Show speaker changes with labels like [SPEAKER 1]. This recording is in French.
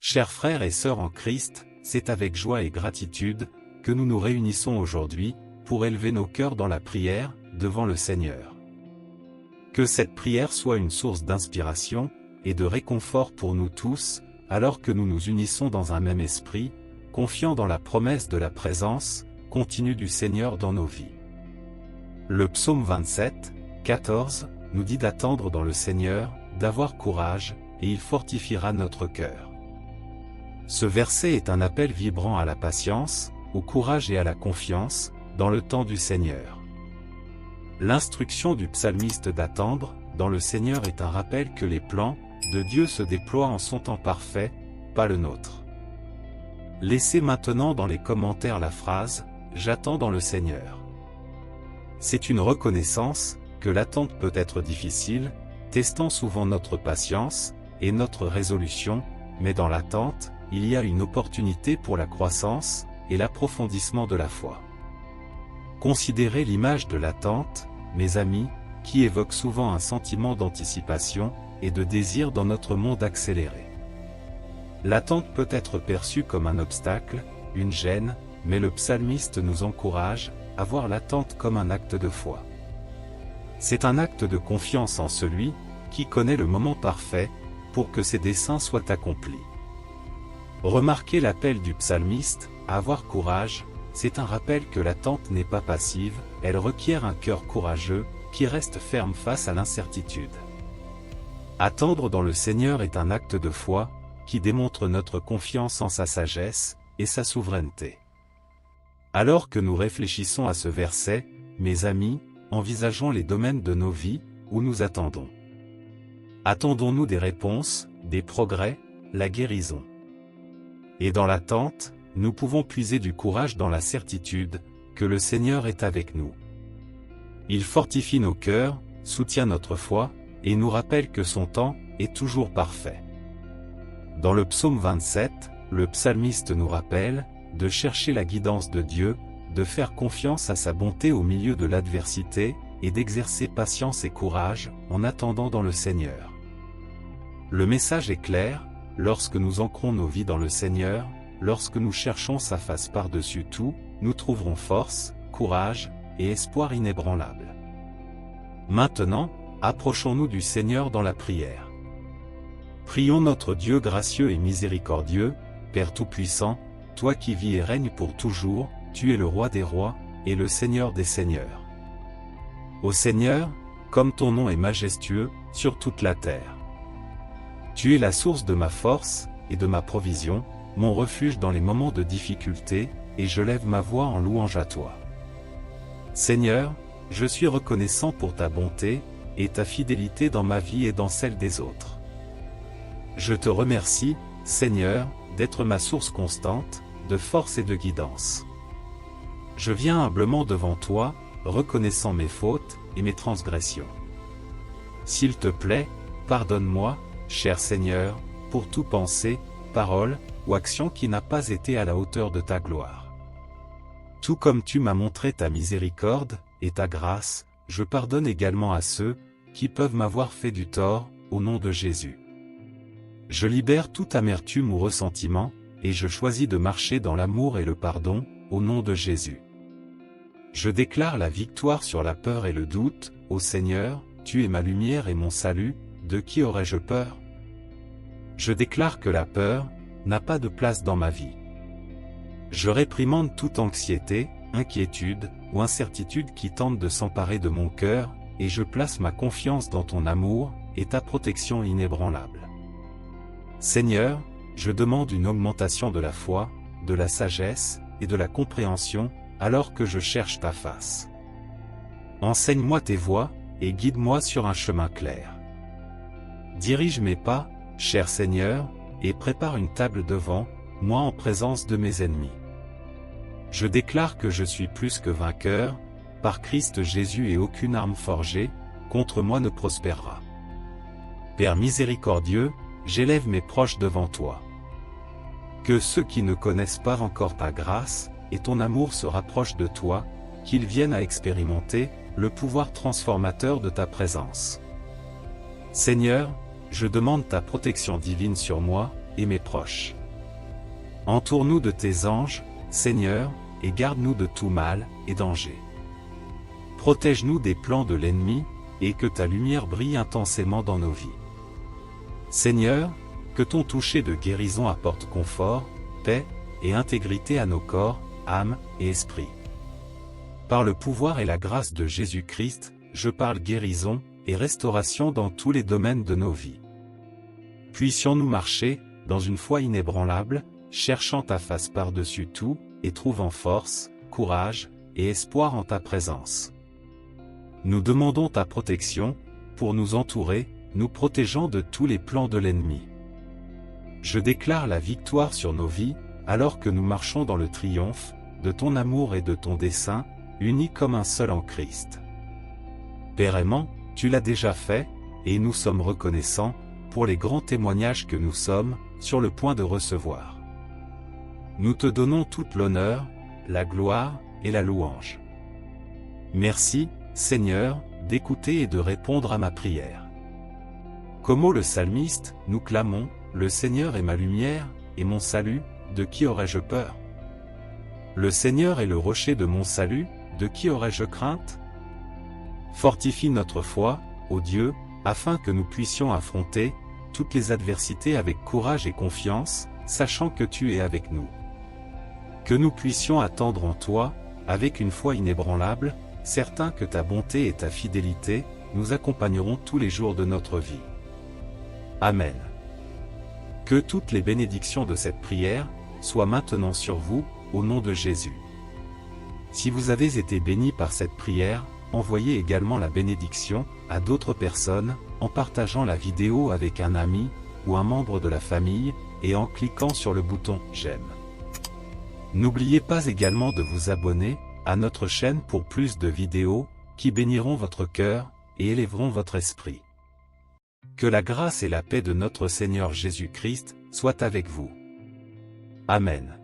[SPEAKER 1] Chers frères et sœurs en Christ, c'est avec joie et gratitude que nous nous réunissons aujourd'hui pour élever nos cœurs dans la prière devant le Seigneur. Que cette prière soit une source d'inspiration et de réconfort pour nous tous, alors que nous nous unissons dans un même esprit, confiant dans la promesse de la présence continue du Seigneur dans nos vies. Le psaume 27, 14, nous dit d'attendre dans le Seigneur, d'avoir courage, et il fortifiera notre cœur. Ce verset est un appel vibrant à la patience, au courage et à la confiance, dans le temps du Seigneur. L'instruction du psalmiste d'attendre, dans le Seigneur est un rappel que les plans de Dieu se déploient en son temps parfait, pas le nôtre. Laissez maintenant dans les commentaires la phrase « J'attends dans le Seigneur ». C'est une reconnaissance que l'attente peut être difficile, testant souvent notre patience et notre résolution, mais dans l'attente, il y a une opportunité pour la croissance et l'approfondissement de la foi. Considérez l'image de l'attente, mes amis, qui évoque souvent un sentiment d'anticipation et de désir dans notre monde accéléré. L'attente peut être perçue comme un obstacle, une gêne, mais le psalmiste nous encourage à voir l'attente comme un acte de foi. C'est un acte de confiance en celui qui connaît le moment parfait pour que ses desseins soient accomplis. Remarquez l'appel du psalmiste à avoir courage, c'est un rappel que l'attente n'est pas passive, elle requiert un cœur courageux qui reste ferme face à l'incertitude. Attendre dans le Seigneur est un acte de foi qui démontre notre confiance en sa sagesse et sa souveraineté. Alors que nous réfléchissons à ce verset, mes amis, envisageons les domaines de nos vies où nous attendons. Attendons-nous des réponses, des progrès, la guérison? Et dans l'attente, nous pouvons puiser du courage dans la certitude que le Seigneur est avec nous. Il fortifie nos cœurs, soutient notre foi, et nous rappelle que son temps est toujours parfait. Dans le psaume 27, le psalmiste nous rappelle de chercher la guidance de Dieu, de faire confiance à sa bonté au milieu de l'adversité, et d'exercer patience et courage en attendant dans le Seigneur. Le message est clair, lorsque nous ancrons nos vies dans le Seigneur, lorsque nous cherchons sa face par-dessus tout, nous trouverons force, courage et espoir inébranlable. Maintenant, approchons-nous du Seigneur dans la prière. Prions notre Dieu gracieux et miséricordieux, Père Tout-Puissant, toi qui vis et règnes pour toujours, tu es le Roi des rois, et le Seigneur des seigneurs. Ô Seigneur, comme ton nom est majestueux, sur toute la terre. Tu es la source de ma force, et de ma provision, mon refuge dans les moments de difficulté, et je lève ma voix en louange à toi. Seigneur, je suis reconnaissant pour ta bonté, et ta fidélité dans ma vie et dans celle des autres. Je te remercie, Seigneur, d'être ma source constante, de force et de guidance. Je viens humblement devant toi, reconnaissant mes fautes et mes transgressions. S'il te plaît, pardonne-moi, cher Seigneur, pour toute pensée, parole ou action qui n'a pas été à la hauteur de ta gloire. Tout comme tu m'as montré ta miséricorde et ta grâce, je pardonne également à ceux qui peuvent m'avoir fait du tort, au nom de Jésus. Je libère toute amertume ou ressentiment, et je choisis de marcher dans l'amour et le pardon, au nom de Jésus. Je déclare la victoire sur la peur et le doute, ô Seigneur, tu es ma lumière et mon salut, de qui aurais-je peur? Je déclare que la peur n'a pas de place dans ma vie. Je réprimande toute anxiété, inquiétude ou incertitude qui tente de s'emparer de mon cœur, et je place ma confiance dans ton amour et ta protection inébranlable. Seigneur, je demande une augmentation de la foi, de la sagesse et de la compréhension, alors que je cherche ta face. Enseigne-moi tes voies, et guide-moi sur un chemin clair. Dirige mes pas, cher Seigneur, et prépare une table devant moi en présence de mes ennemis. Je déclare que je suis plus que vainqueur, par Christ Jésus, et aucune arme forgée contre moi ne prospérera. Père miséricordieux, j'élève mes proches devant toi. Que ceux qui ne connaissent pas encore ta grâce et ton amour se rapprochent de toi, qu'ils viennent à expérimenter le pouvoir transformateur de ta présence. Seigneur, je demande ta protection divine sur moi, et mes proches. Entoure-nous de tes anges, Seigneur, et garde-nous de tout mal et danger. Protège-nous des plans de l'ennemi, et que ta lumière brille intensément dans nos vies. Seigneur, que ton toucher de guérison apporte confort, paix, et intégrité à nos corps, âme et esprit. Par le pouvoir et la grâce de Jésus-Christ, je parle guérison et restauration dans tous les domaines de nos vies. Puissions-nous marcher, dans une foi inébranlable, cherchant ta face par-dessus tout, et trouvant force, courage, et espoir en ta présence. Nous demandons ta protection, pour nous entourer, nous protégeant de tous les plans de l'ennemi. Je déclare la victoire sur nos vies, alors que nous marchons dans le triomphe, de ton amour et de ton dessein, unis comme un seul en Christ. Père aimant, tu l'as déjà fait, et nous sommes reconnaissants, pour les grands témoignages que nous sommes, sur le point de recevoir. Nous te donnons toute l'honneur, la gloire, et la louange. Merci, Seigneur, d'écouter et de répondre à ma prière. Comme le psalmiste, nous clamons, le Seigneur est ma lumière, et mon salut, de qui aurais-je peur? Le Seigneur est le rocher de mon salut, de qui aurais-je crainte? Fortifie notre foi, ô Dieu, afin que nous puissions affronter toutes les adversités avec courage et confiance, sachant que tu es avec nous. Que nous puissions attendre en toi, avec une foi inébranlable, certains que ta bonté et ta fidélité nous accompagneront tous les jours de notre vie. Amen. Que toutes les bénédictions de cette prière soient maintenant sur vous, au nom de Jésus. Si vous avez été bénis par cette prière, envoyez également la bénédiction à d'autres personnes, en partageant la vidéo avec un ami ou un membre de la famille, et en cliquant sur le bouton « J'aime ». N'oubliez pas également de vous abonner à notre chaîne pour plus de vidéos qui béniront votre cœur et élèveront votre esprit. Que la grâce et la paix de notre Seigneur Jésus-Christ soient avec vous. Amen.